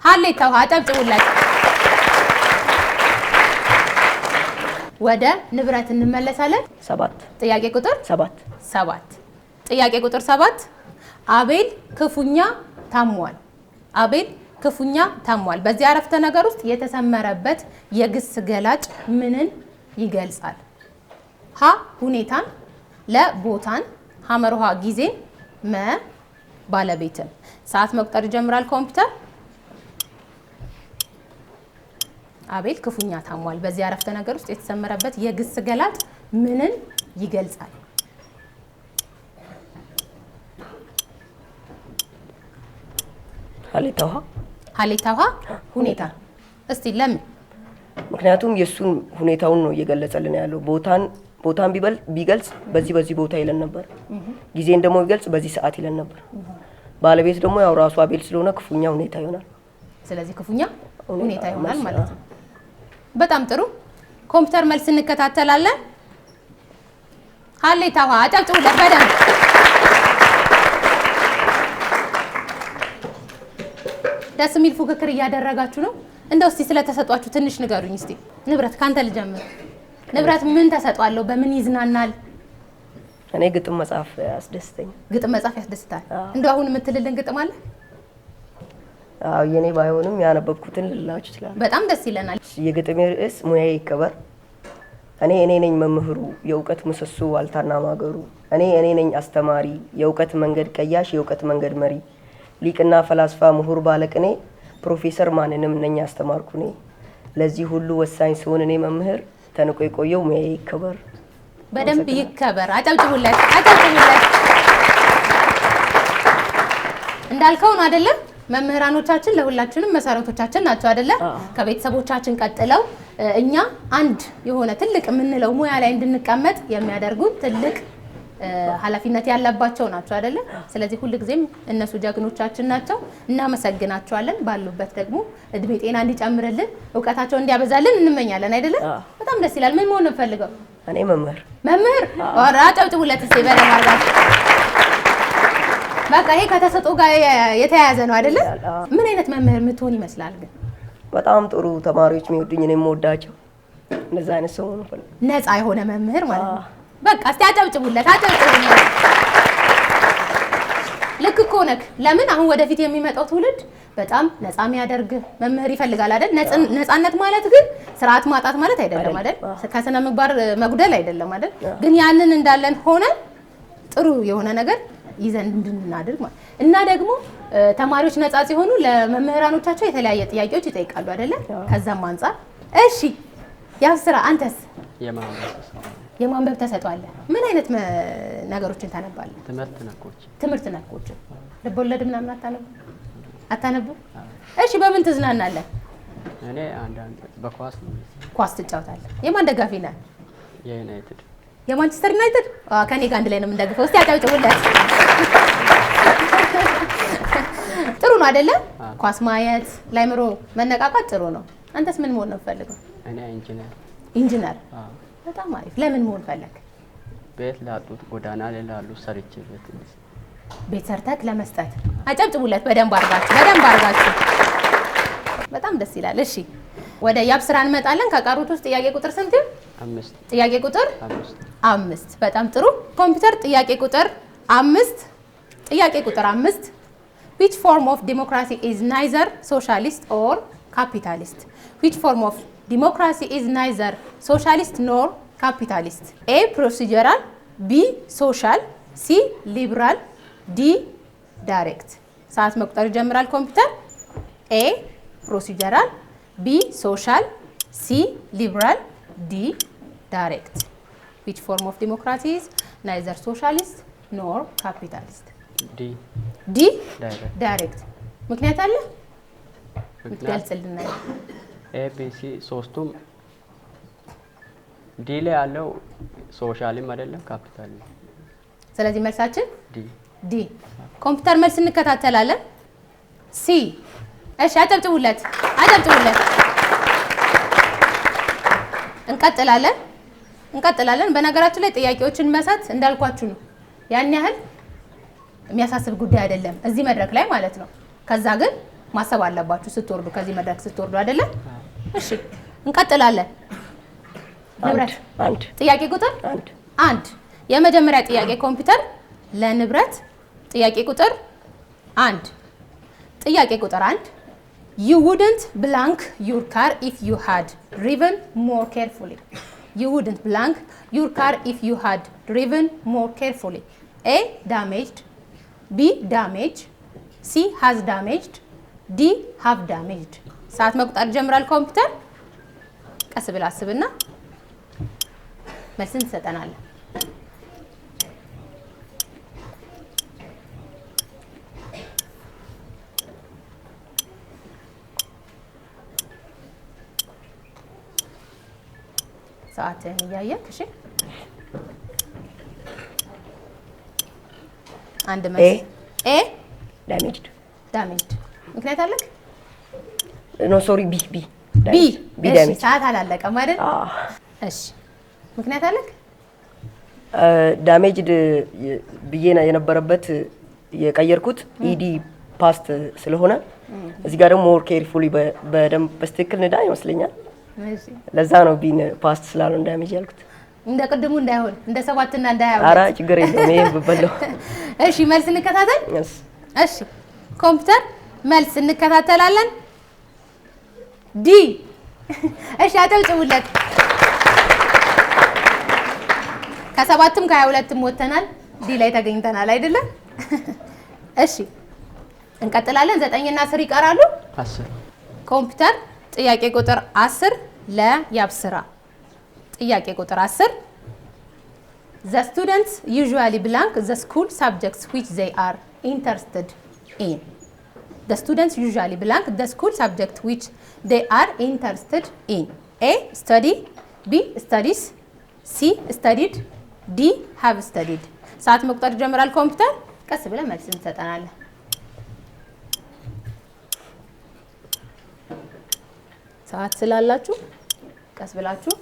ሀሌታዋ አጨብጭቡላችሁ። ወደ ንብረት እንመለሳለን። 7 ጥያቄ ቁጥር 7 ጥያቄ ቁጥር 7 አቤል ክፉኛ ታሟል። አቤል ክፉኛ ታሟል። በዚህ አረፍተ ነገር ውስጥ የተሰመረበት የግስ ገላጭ ምንን ይገልጻል? ሀ ሁኔታን፣ ለ ቦታን፣ ሐመርሃ ጊዜን፣ መ ባለቤትን። ሰዓት መቁጠር ይጀምራል ኮምፒውተር። አቤል ክፉኛ ታሟል። በዚህ አረፍተ ነገር ውስጥ የተሰመረበት የግስ ገላጭ ምንን ይገልጻል? ሀሌታዋ ሁኔታ። እስቲ ለምን? ምክንያቱም የሱን ሁኔታውን ነው እየገለጸልን ያለው። ቦታን ቢገልጽ በዚህ ቦታ ይለን ነበር። ጊዜን ደግሞ ቢገልጽ በዚህ ሰዓት ይለን ነበር። ባለቤት ደግሞ ያው ራሱ አቤል ስለሆነ ክፉኛ ሁኔታ ይሆናል። ስለዚህ ክፉኛ ሁኔታ ይሆናል ማለት ነው። በጣም ጥሩ። ኮምፒውተር መልስ እንከታተላለን። ሀሌታዋ አጨብጭቡለት በደንብ። ደስ የሚል ፉክክር እያደረጋችሁ ነው። እንደው እስቲ ስለተሰጧችሁ ትንሽ ንገሩኝ እስቲ። ንብረት ካንተ ልጀምር። ንብረት ምን ተሰጧለሁ? በምን ይዝናናል? እኔ ግጥም መጻፍ ያስደስተኛል። ግጥም መጻፍ ያስደስታል። እንደው አሁን የምትልልን ግጥም አለ? አዎ የኔ ባይሆንም ያነበብኩትን ልላችሁ ይችላል። በጣም ደስ ይለናል። የግጥሜ ርዕስ ሙያዬ ይከበር። እኔ ነኝ መምህሩ የእውቀት ምሰሶ ዋልታና ማገሩ። እኔ ነኝ አስተማሪ የእውቀት መንገድ ቀያሽ የእውቀት መንገድ መሪ። ሊቅና ፈላስፋ ምሁር ባለቅኔ ፕሮፌሰር ማንንም ነኝ አስተማርኩ እኔ። ለዚህ ሁሉ ወሳኝ ሲሆን እኔ መምህር ተንቆ የቆየው ሙያዬ ይከበር። በደንብ ይከበር። አጨብጭቡለት፣ አጨብጭቡለት። እንዳልከው ነው አይደለም? መምህራኖቻችን ለሁላችንም መሰረቶቻችን ናቸው አይደለ? ከቤተሰቦቻችን ቀጥለው እኛ አንድ የሆነ ትልቅ የምንለው ሙያ ላይ እንድንቀመጥ የሚያደርጉን ትልቅ ኃላፊነት ያለባቸው ናቸው አይደለ? ስለዚህ ሁልጊዜም እነሱ ጀግኖቻችን ናቸው። እናመሰግናቸዋለን። ባሉበት ደግሞ እድሜ ጤና እንዲጨምርልን እውቀታቸውን እንዲያበዛልን እንመኛለን አይደለ? በጣም ደስ ይላል። ምን መሆን ነው ፈልገው? እኔ መምህር። መምህር ኧረ አጨብጭቡለት እስኪ በደምብ አድርጋችሁ። በቃ ይሄ ከተሰጠው ጋር የተያያዘ ነው አይደለ? ምን አይነት መምህር የምትሆን ይመስላል ግን? በጣም ጥሩ ተማሪዎች የሚወዱኝ እኔ የምወዳቸው እንደዛ አይነት ሰው ነው ፈልገው። ነፃ የሆነ መምህር ማለት ነው። በቃ እስቲ አጨብጭቡለት፣ አጨብጭቡለት። ልክ እኮ ነህ። ለምን አሁን ወደፊት የሚመጣው ትውልድ በጣም ነፃ የሚያደርግ መምህር ይፈልጋል አይደል? ነፃነት ማለት ግን ስርዓት ማጣት ማለት አይደለም አይደል? ከስነ ምግባር መጉደል አይደለም አይደል? ግን ያንን እንዳለን ሆነ ጥሩ የሆነ ነገር ይዘን እንድናድር ማለት እና ደግሞ ተማሪዎች ነፃ ሲሆኑ ለመምህራኖቻቸው የተለያየ ጥያቄዎች ይጠይቃሉ አይደለ? ከዛም አንፃር እሺ፣ ያው ስራ አንተስ የማንበብ ተሰጧል። ምን አይነት ነገሮችን ታነባለህ? ትምህርት ነኮች ልቦለድ ምናምን አታነቡ? እሺ፣ በምን ትዝናናለህ? እኔ አንዳንድ በኳስ ነው። ኳስ ትጫወታለህ? የማን ደጋፊ ነህ? የዩናይትድ የማንቸስተር ዩናይትድ? ከኔ ጋር አንድ ላይ ነው የምንደግፈው። እስቲ አጨብጭቡለት። ጥሩ ነው አይደለ? ኳስ ማየት ለአእምሮ መነቃቃት ጥሩ ነው። አንተስ ምን መሆን ነው የምትፈልገው? እኔ ኢንጂነር። ኢንጂነር? በጣም አሪፍ። ለምን መሆን ፈለግ? ቤት ላጡት ጎዳና ላይ ላሉ ሰርቼ ቤት ሰርተህ ለመስጠት። አጨብጭቡለት በደንብ አድርጋችሁ፣ በደንብ አድርጋችሁ። በጣም ደስ ይላል። እሺ ወደ ያብ ስራ እንመጣለን። ከቀሩት ውስጥ ጥያቄ ቁጥር ስንት? 5። ጥያቄ ቁጥር 5። በጣም ጥሩ። ኮምፒውተር ጥያቄ ቁጥር 5። ጥያቄ ቁጥር 5 which form of democracy is neither socialist or capitalist? which form of democracy is neither socialist nor capitalist? A procedural, B social, C liberal, D direct. ሰዓት መቁጠር ይጀምራል ኮምፒውተር። A procedural, B social, C liberal, D direct. which form of democracy is neither socialist nor capitalist? D direct. ምክንያት አለ? ምትገልጽልና ኤቢሲ ሶስቱም ዲ ላይ ያለው ሶሻልም አይደለም ካፒታል። ስለዚህ መልሳችን ዲ። ኮምፒውተር መልስ እንከታተላለን። ሲ። እሺ አጨብጭቡለት፣ አጨብጭቡለት። እንቀጥላለን። በነገራችን ላይ ጥያቄዎችን መሳት እንዳልኳችሁ ነው። ያን ያህል የሚያሳስብ ጉዳይ አይደለም እዚህ መድረክ ላይ ማለት ነው። ከዛ ግን ማሰብ አለባችሁ ስትወርዱ፣ ከዚህ መድረክ ስትወርዱ አይደለ? እሺ እንቀጥላለን። ንብረት ጥያቄ ቁጥር 1 የመጀመሪያ ጥያቄ ኮምፒውተር ለንብረት ጥያቄ ቁጥር 1 ጥያቄ ቁጥር 1 you wouldn't blank your car if you had driven more carefully. You wouldn't blank your car if you had driven more carefully. A damaged, B damaged, C has damaged, D have damaged. ሰዓት መቁጠር ጀምራል ኮምፒውተር። ቀስ ብላ አስብና መልስን ትሰጠናለህ። ሰዓትን እያየክ እሺ። አንድ መልስ ኤ damaged ምክንያት አለክ? ኖ ሶሪ ቢ እሺ ሰዓት አላለቀም አይደል? እሺ ምክንያት አለክ? ዳሜጅድ ብዬ የነበረበት የቀየርኩት ኢዲ ፓስት ስለሆነ እዚህ ጋር ደግሞ ሞር ኬርፉሊ በደንብ በስትክክል ንዳ ይመስለኛል። እሺ ለዛ ነው ቢን ፓስት ስላለው እንዳይመጅ ያልኩት። እንደ ቅድሙ እንዳይሆን እንደ 7 እና እንደ 22 ኧረ ችግር የለውም ይሄን ብበለው። እሺ መልስ እንከታተል። እሺ እሺ ኮምፒውተር መልስ እንከታተላለን። ዲ እሺ አጨብጭቡለት። ከ7ም ከ22ም ወተናል ዲ ላይ ተገኝተናል አይደለም? እሺ እንቀጥላለን። 9 እና 10 ይቀራሉ። 10 ኮምፒውተር ጥያቄ ቁጥር 10 ለያብስራ ጥያቄ ቁጥር 10 The students usually blank the school subjects which they are interested in. The students usually blank the school subject which they are interested in. A. Study. B. Studies. C. Studied. D. Have studied. ሰዓት መቁጠር ጀምራል። ኮምፒውተር ቀስ ብለን መልስ እንሰጠናለን። ሰዓት ስላላችሁ ቀስ ብላችሁ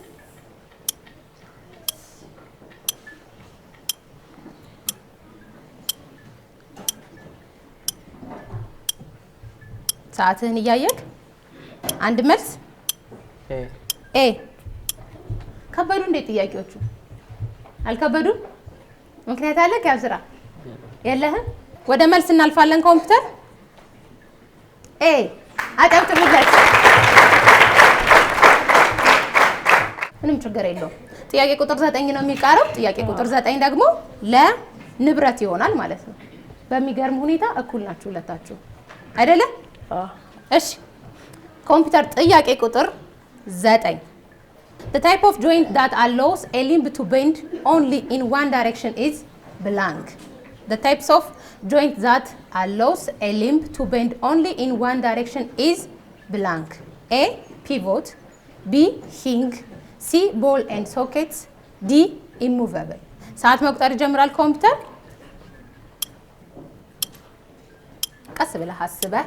ሰዓትህን እያየክ አንድ መልስ ኤ ከበዱ እንዴ ጥያቄዎቹ አልከበዱም? ምክንያት አለ ከያብስራ የለህም? ወደ መልስ እናልፋለን። ኮምፒውተር ኤ አጨብጭቡለት። ምንም ችግር የለውም። ጥያቄ ቁጥር 9 ነው የሚቀረው። ጥያቄ ቁጥር 9 ደግሞ ለንብረት ይሆናል ማለት ነው። በሚገርም ሁኔታ እኩል ናችሁ ሁለታችሁ አይደለ? እሺ ኮምፒውተር ጥያቄ ቁጥር 9 The type of joint that allows a limb to bend only in one direction is blank. The types of joint that allows a limb to bend only in one direction is blank. A. Pivot. B. Hinge. C. Ball and sockets. D. Immovable. ሰዓት መቁጠር ይጀምራል። ኮምፒውተር ቀስ ብለህ አስበህ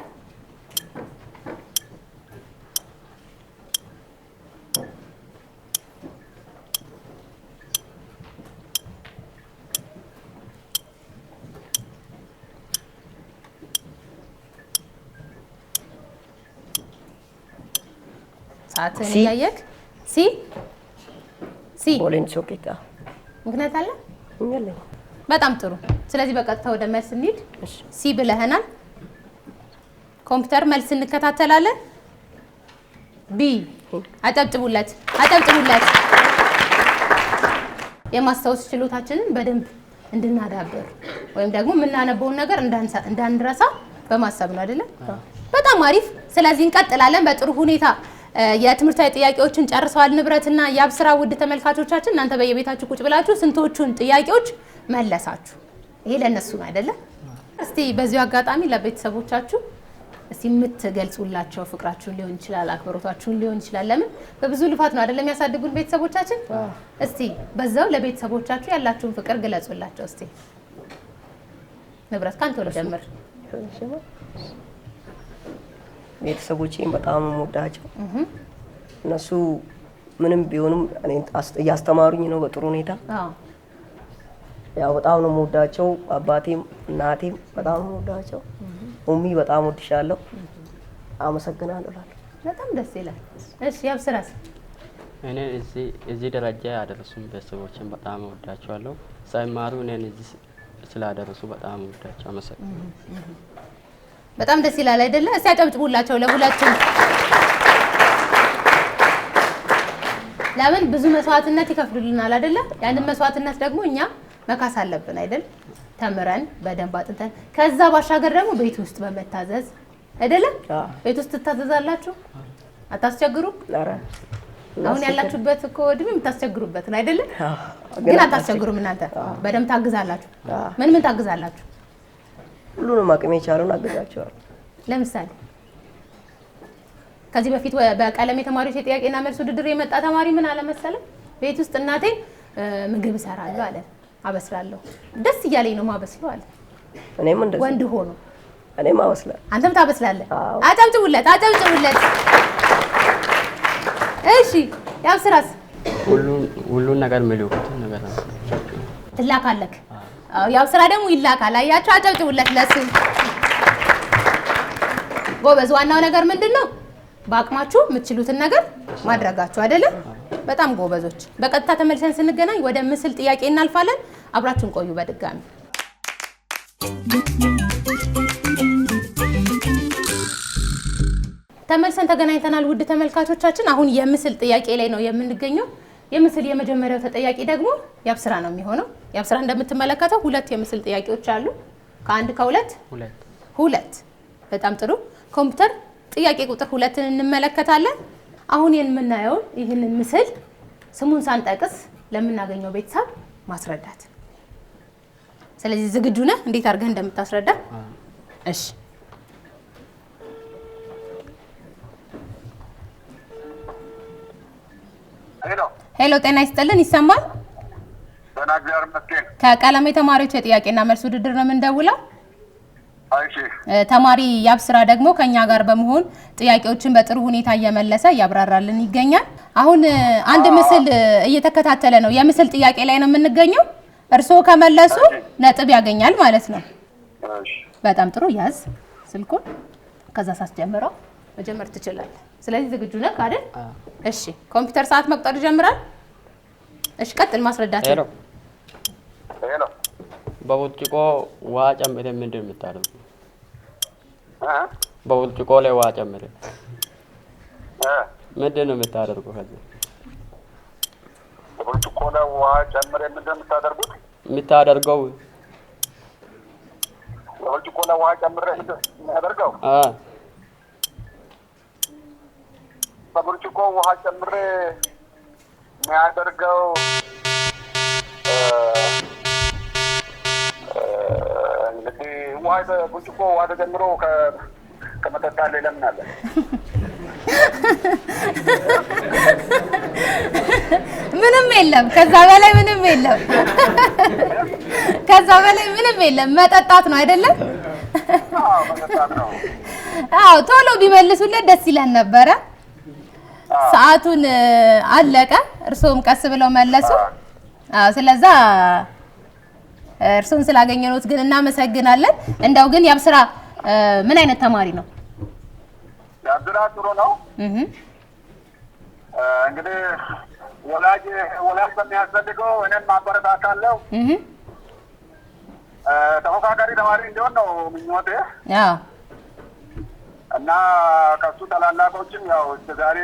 ሰዓትን እያየክ ሲ ቦሌን ሶኬታ ምክንያት አለ? ይኸውልህ በጣም ጥሩ። ስለዚህ በቀጥታ ወደ መልስ እንሂድ። ሲ ብለህናል። ኮምፒውተር መልስ እንከታተላለን። ቢ አጨብጭቡለት፣ አጨብጭቡለት። የማስታወስ ችሎታችንን በደንብ እንድናዳብር ወይም ደግሞ የምናነበውን ነገር እንዳንረሳ በማሰብ ነው አይደለ? በጣም አሪፍ። ስለዚህ እንቀጥላለን በጥሩ ሁኔታ። የትምህርታዊ ጥያቄዎችን ጨርሰዋል ንብረትና ያብስራ። ውድ ተመልካቾቻችን እናንተ በየቤታችሁ ቁጭ ብላችሁ ስንቶቹን ጥያቄዎች መለሳችሁ? ይሄ ለነሱ ነው አይደለ? እስቲ በዚሁ አጋጣሚ ለቤተሰቦቻችሁ እስቲ የምትገልጹላቸው ፍቅራችሁን ሊሆን ይችላል፣ አክብሮታችሁን ሊሆን ይችላል። ለምን በብዙ ልፋት ነው አይደለም የሚያሳድጉን ቤተሰቦቻችን። እስቲ በዛው ለቤተሰቦቻችሁ ያላችሁን ፍቅር ግለጹላቸው። እስቲ ንብረት ካንተ ልጀምር። ቤተሰቦቼን በጣም የምወዳቸው እነሱ ምንም ቢሆንም እኔን እያስተማሩኝ ነው በጥሩ ሁኔታ። ያው በጣም ነው የምወዳቸው። አባቴም እናቴም በጣም ነው የምወዳቸው። ኡሚ በጣም ወድሻለሁ፣ አመሰግናለሁ እላለሁ። በጣም ደስ ይላል። እሺ ያብስራስ? እኔ እዚህ ደረጃ ያደረሱኝ ቤተሰቦችን በጣም እወዳቸዋለሁ። ሳይማሩ እኔን እዚህ ስላደረሱ በጣም እወዳቸው፣ አመሰግናለሁ። በጣም ደስ ይላል አይደለ? እስቲ አጨብጭቡላቸው ለሁለቱም። ለምን ብዙ መስዋዕትነት ይከፍሉልናል አይደለ? ያንን መስዋዕትነት ደግሞ እኛ መካስ አለብን አይደል? ተምረን በደንብ አጥንተን ከዛ ባሻገር ደግሞ ቤት ውስጥ በመታዘዝ አይደለ? ቤት ውስጥ ትታዘዛላችሁ? አታስቸግሩ? አሁን ያላችሁበት እኮ እድሜ የምታስቸግሩበት ነው አይደለ? ግን አታስቸግሩም እናንተ በደንብ ታግዛላችሁ። ምን ታግዛላችሁ? ሁሉንም አቅሜ የቻለውን አግዛቸዋለሁ። ለምሳሌ ከዚህ በፊት በቀለም የተማሪዎች የጥያቄና መልስ ውድድር የመጣ ተማሪ ምን አለ መሰለህ? ቤት ውስጥ እናቴ ምግብ እሰራለሁ አለ፣ አበስላለሁ፣ ደስ እያለኝ ነው ማበስለው አለ። እኔም እንደዚህ ወንድ ሆኖ እኔም አበስላለሁ። አንተም ታበስላለህ? አጨብጭቡለት፣ አጨብጭቡለት። እሺ ያብስራስ? ሁሉን ነገር የሚልኩትን ነገር ነው ትላካለህ? ያብስራ ደግሞ ይላካል። አያችሁ? አጨብጭቡለት ለሱ። ጎበዝ። ዋናው ነገር ምንድነው? በአቅማችሁ የምትችሉትን ነገር ማድረጋችሁ አይደለ? በጣም ጎበዞች። በቀጥታ ተመልሰን ስንገናኝ ወደ ምስል ጥያቄ እናልፋለን። አብራችሁን ቆዩ። በድጋሚ ተመልሰን ተገናኝተናል። ውድ ተመልካቾቻችን አሁን የምስል ጥያቄ ላይ ነው የምንገኘው። የምስል የመጀመሪያው ተጠያቂ ደግሞ ያብስራ ነው የሚሆነው። ያብስራ እንደምትመለከተው ሁለት የምስል ጥያቄዎች አሉ። ከአንድ ከሁለት ሁለት። በጣም ጥሩ። ኮምፒውተር ጥያቄ ቁጥር 2ን እንመለከታለን። አሁን የምናየው ይህንን ምስል ስሙን ሳንጠቅስ ለምናገኘው ቤተሰብ ማስረዳት። ስለዚህ ዝግጁ ነህ? እንዴት አድርገህ እንደምታስረዳ? እሺ። ሄሎ፣ ጤና ይስጥልን። ይሰማል? በናግዛር መስከን ከቀለም የተማሪዎች የጥያቄና መልስ ውድድር ነው የምንደውለው። እሺ። ተማሪ ያብስራ ደግሞ ከኛ ጋር በመሆን ጥያቄዎችን በጥሩ ሁኔታ እየመለሰ ያብራራልን ይገኛል። አሁን አንድ ምስል እየተከታተለ ነው። የምስል ጥያቄ ላይ ነው የምንገኘው። እርስዎ ከመለሱ ነጥብ ያገኛል ማለት ነው። እሺ። በጣም ጥሩ። ያዝ ስልኩን። ከዛ ሳስጀምረው መጀመር ትችላለህ። ስለዚህ ዝግጁ ነህ አይደል? እሺ። ኮምፒውተር ሰዓት መቁጠር ይጀምራል። እሺ፣ ቀጥል ማስረዳት። ሄሎ። በብርጭቆ ውሃ ጨምረን ምንድን ነው የምታደርገው? በብርጭቆ ላይ ውሃ ጨምረን ምንድን ነው የምታደርገው? ከዚህ በብርጭቆ ላይ ውሃ ጨምረን ምንድን ነው የምታደርጉት? የምታደርገው በብርጭቆ ላይ ውሃ ጨምረን ምንድን ነው የምታደርገው? በብርጭቆ ውሃ ጨምሬ የሚያደርገው እንግዲህ ውሃ በብርጭቆ ውሃ ተጨምሮ ከመጠጣት ሌላ ምን አለ? ምንም የለም። ከዛ በላይ ምንም የለም። ከዛ በላይ ምንም የለም። መጠጣት ነው አይደለም? አዎ፣ መጠጣት ነው። አዎ፣ ቶሎ ቢመልሱለት ደስ ይለን ነበረ። ሰዓቱን አለቀ። እርሶም ቀስ ብለው መለሱ። አዎ፣ ስለዛ እርሶን ስላገኘኑት ግን እናመሰግናለን። እንደው ግን ያብስራ ምን አይነት ተማሪ ነው? ያብስራ ጥሩ ነው። እንግዲህ ወላጅ በሚያስፈልገው እኔም ማበረታታለሁ። ተፎካካሪ ተማሪ እንዲሆን ነው ምኞቴ። አዎ። እና ከሱ ታላላቆችም ያው እስከዛሬ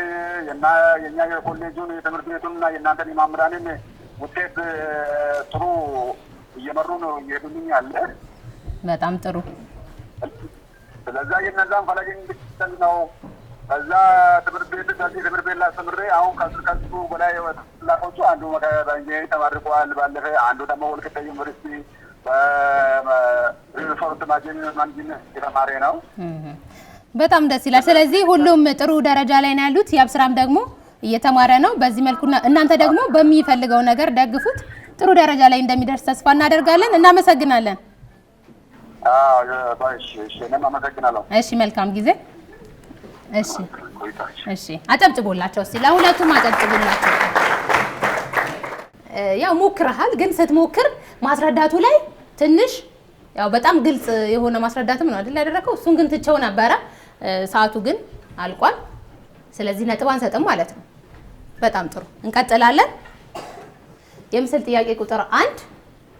የኛ የኮሌጁን የትምህርት ቤቱንና የእናንተን የማምራንን ውጤት ጥሩ እየመሩ ነው እየሄዱልኝ ያለ። በጣም ጥሩ። ስለዛ የነዛን ፈለግ እንድትል ነው። ከዛ ትምህርት ቤት ከዚህ ትምህርት ቤት ላስተምሬ አሁን ከሱ በላይ ታላላቆቹ አንዱ በኢንጂነሪንግ ተመርቋል ባለፈ፣ አንዱ ደግሞ ወልቂጤ ዩኒቨርሲቲ በሪሶርስ ማኔጅመንት የተማረ ነው። በጣም ደስ ይላል። ስለዚህ ሁሉም ጥሩ ደረጃ ላይ ነው ያሉት። ያብስራም ደግሞ እየተማረ ነው። በዚህ መልኩ እናንተ ደግሞ በሚፈልገው ነገር ደግፉት። ጥሩ ደረጃ ላይ እንደሚደርስ ተስፋ እናደርጋለን። እናመሰግናለን። እኔም አመሰግናለሁ። እሺ፣ መልካም ጊዜ። እሺ፣ አጨብጭቦላቸው እስቲ፣ ለሁለቱም አጨብጭቦላቸው። ያው ሞክረሃል፣ ግን ስትሞክር ማስረዳቱ ላይ ትንሽ ያው በጣም ግልጽ የሆነ ማስረዳትም ነው አይደል ያደረከው። እሱን ግን ትቼው ነበረ። ሰዓቱ ግን አልቋል። ስለዚህ ነጥብ አንሰጥም ማለት ነው። በጣም ጥሩ፣ እንቀጥላለን። የምስል ጥያቄ ቁጥር 1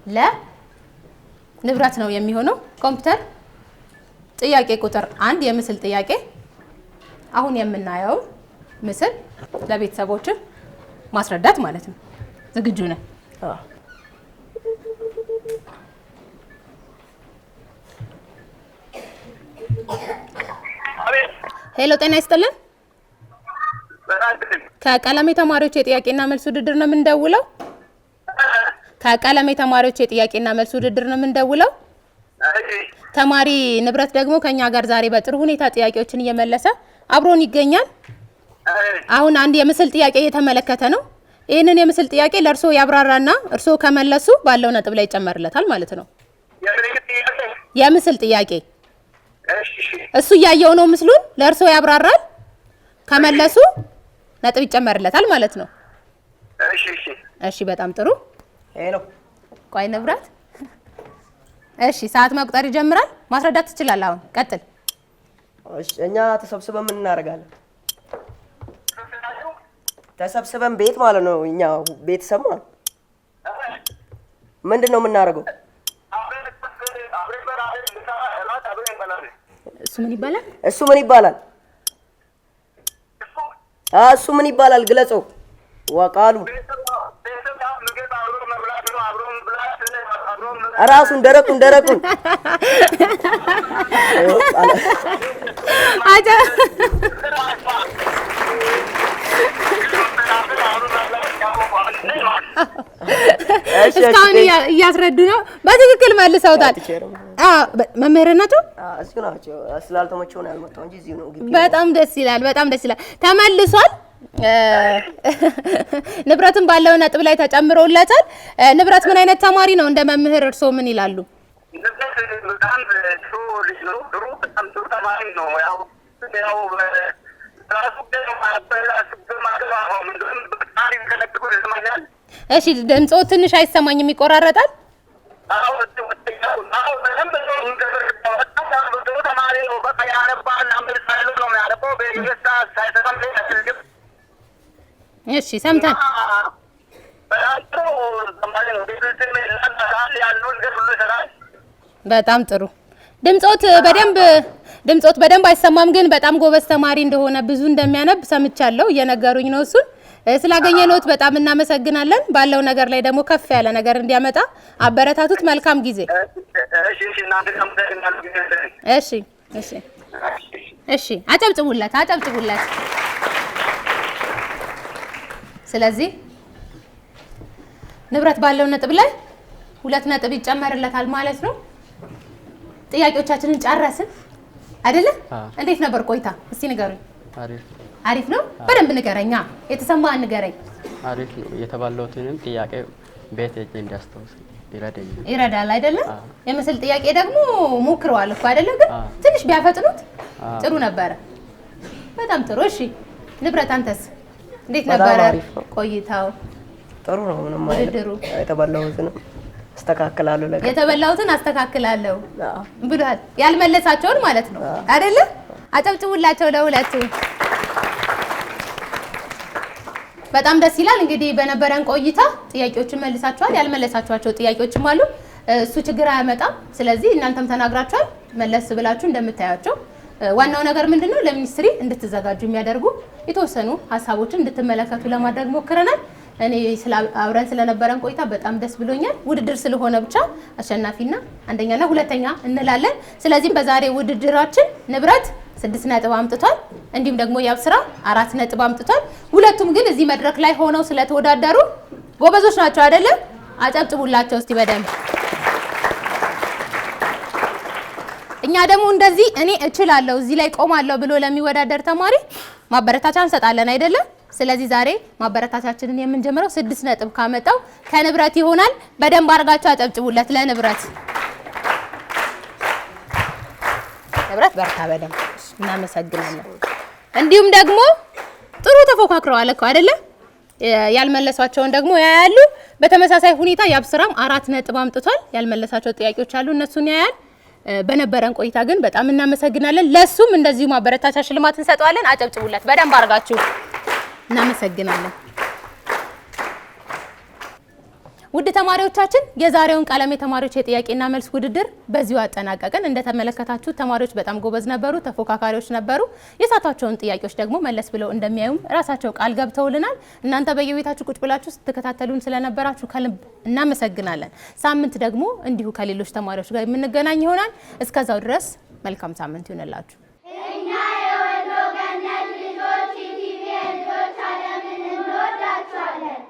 ለንብረት ነው የሚሆነው። ኮምፒውተር ጥያቄ ቁጥር 1 የምስል ጥያቄ። አሁን የምናየው ምስል ለቤተሰቦች ማስረዳት ማለት ነው። ዝግጁ ነህ? ሄሎ፣ ጤና ይስጥልን። ከቀለም የተማሪዎች የጥያቄና መልስ ውድድር ነው የምንደውለው። ከቀለም የተማሪዎች የጥያቄና መልስ ውድድር ነው የምንደውለው። ተማሪ ንብረት ደግሞ ከኛ ጋር ዛሬ በጥሩ ሁኔታ ጥያቄዎችን እየመለሰ አብሮን ይገኛል። አሁን አንድ የምስል ጥያቄ እየተመለከተ ነው። ይህንን የምስል ጥያቄ ለእርሶ ያብራራና እርሶ ከመለሱ ባለው ነጥብ ላይ ይጨመርለታል ማለት ነው። የምስል ጥያቄ እሱ እያየው ነው ምስሉን፣ ለእርሶ ያብራራል። ከመለሱ ነጥብ ይጨመርለታል ማለት ነው። እሺ፣ በጣም ጥሩ። ሄሎ፣ ቆይ ንብረት። እሺ፣ ሰዓት መቁጠር ይጀምራል። ማስረዳት ትችላለህ። አሁን ቀጥል። እሺ እኛ ተሰብስበን ምን እናደርጋለን? ተሰብስበን ቤት ማለት ነው። እኛ ቤተሰብ ማለት ምንድን ነው የምናደርገው? እሱ ምን ይባላል? እሱ ምን ይባላል? እሱ ምን ይባላል? ግለጸው ወቃሉ ራሱን ደረቁን አጃ እስካሁን እያስረዱ ነው። በትክክል መልሰውታል። መምህር ናቸው። እዚሁ ናቸው። ስላልተመቸው ነው ያልመጣው እንጂ እዚሁ ነው ግቢ። በጣም ደስ ይላል። ተመልሷል። ንብረትን ባለው ነጥብ ላይ ተጨምሮለታል። ንብረት ምን አይነት ተማሪ ነው? እንደ መምህር እርስዎ ምን ይላሉ? በጣም ጥሩ ልጅ ነው። በጣም ጥሩ ተማሪ ነው። ያው እሺ ድምጾ ትንሽ አይሰማኝም፣ ይቆራረጣል። እሺ ሰምተን በጣም ጥሩ ድምጾት በደንብ አይሰማም፣ ግን በጣም ጎበዝ ተማሪ እንደሆነ ብዙ እንደሚያነብ ሰምቻለሁ። እየነገሩኝ ነው። እሱን ስላገኘነዎት በጣም እናመሰግናለን። ባለው ነገር ላይ ደግሞ ከፍ ያለ ነገር እንዲያመጣ አበረታቱት። መልካም ጊዜ። እሺ አጨብጭቡለት። ስለዚህ ንብረት ባለው ነጥብ ላይ 2 ነጥብ ይጨመርለታል ማለት ነው። ጥያቄዎቻችንን ጨረስን አይደለ? እንዴት ነበር ቆይታ? እስቲ ንገሩኝ። አሪፍ ነው። በደንብ ንገረኛ። የተሰማህን ንገረኝ። አሪፍ ነው። የተባለውትንም ጥያቄ ቤት ሄጄ እንዳስታውስ ይረዳል አይደለ? የምስል ጥያቄ ደግሞ ሞክረዋል እኮ አይደለ? ግን ትንሽ ቢያፈጥኑት ጥሩ ነበረ። በጣም ጥሩ። እሺ ንብረት አንተስ እንዴት ነበረ ቆይታው? ጥሩ ነው። ምንም አይደለም። የተበላሁትን አስተካክላለሁ ብሏል። ያልመለሳቸውን ማለት ነው አይደለ? አጨብጭቡላቸው ለሁለቱ። በጣም ደስ ይላል። እንግዲህ በነበረን ቆይታ ጥያቄዎችን መልሳችኋል። ያልመለሳችኋቸው ጥያቄዎችም አሉ። እሱ ችግር አያመጣም። ስለዚህ እናንተም ተናግራችኋል። መለስ ብላችሁ እንደምታያቸው ዋናው ነገር ምንድነው? ለሚኒስትሪ እንድትዘጋጁ የሚያደርጉ የተወሰኑ ሀሳቦችን እንድትመለከቱ ለማድረግ ሞክረናል። እኔ አብረን ስለነበረን ቆይታ በጣም ደስ ብሎኛል። ውድድር ስለሆነ ብቻ አሸናፊና አንደኛና ሁለተኛ እንላለን። ስለዚህ በዛሬ ውድድራችን ንብረት 6 ነጥብ አምጥቷል። እንዲሁም ደግሞ ያብስራ 4 ነጥብ አምጥቷል። ሁለቱም ግን እዚህ መድረክ ላይ ሆነው ስለተወዳደሩ ጎበዞች ናቸው አይደለ? አጨብጭቡላቸው እስቲ በደንብ። እኛ ደግሞ እንደዚህ እኔ እችላለሁ እዚህ ላይ ቆማለሁ ብሎ ለሚወዳደር ተማሪ ማበረታቻ እንሰጣለን አይደለ? ስለዚህ ዛሬ ማበረታቻችንን የምንጀምረው 6 ነጥብ ካመጣው ከንብረት ይሆናል። በደንብ አድርጋችሁ አጨብጭቡለት ለንብረት። ንብረት በርታ በደንብ እናመሰግናለን። እንዲሁም ደግሞ ጥሩ ተፎካክረዋል እኮ አይደለ? ያልመለሷቸውን ደግሞ ያያሉ። በተመሳሳይ ሁኔታ ያብስራም 4 ነጥብ አምጥቷል። ያልመለሳቸው ጥያቄዎች አሉ፣ እነሱን ያያል። በነበረን ቆይታ ግን በጣም እናመሰግናለን። ለሱም እንደዚሁ ማበረታቻ ሽልማት እንሰጠዋለን። አጨብጭቡለት በደንብ አድርጋችሁ። እናመሰግናለን። ውድ ተማሪዎቻችን የዛሬውን ቀለም የተማሪዎች የጥያቄና መልስ ውድድር በዚሁ አጠናቀቅን። እንደተመለከታችሁ ተማሪዎች በጣም ጎበዝ ነበሩ፣ ተፎካካሪዎች ነበሩ። የሳቷቸውን ጥያቄዎች ደግሞ መለስ ብለው እንደሚያዩም ራሳቸው ቃል ገብተውልናል። እናንተ በየቤታችሁ ቁጭ ብላችሁ ስትከታተሉን ስለነበራችሁ ከልብ እናመሰግናለን። ሳምንት ደግሞ እንዲሁ ከሌሎች ተማሪዎች ጋር የምንገናኝ ይሆናል። እስከዛው ድረስ መልካም ሳምንት ይሁንላችሁ። እኛ የወሎ ገነት ልጆች ኢቲቪ ልጆች ዓለምን እንወዳችኋለን።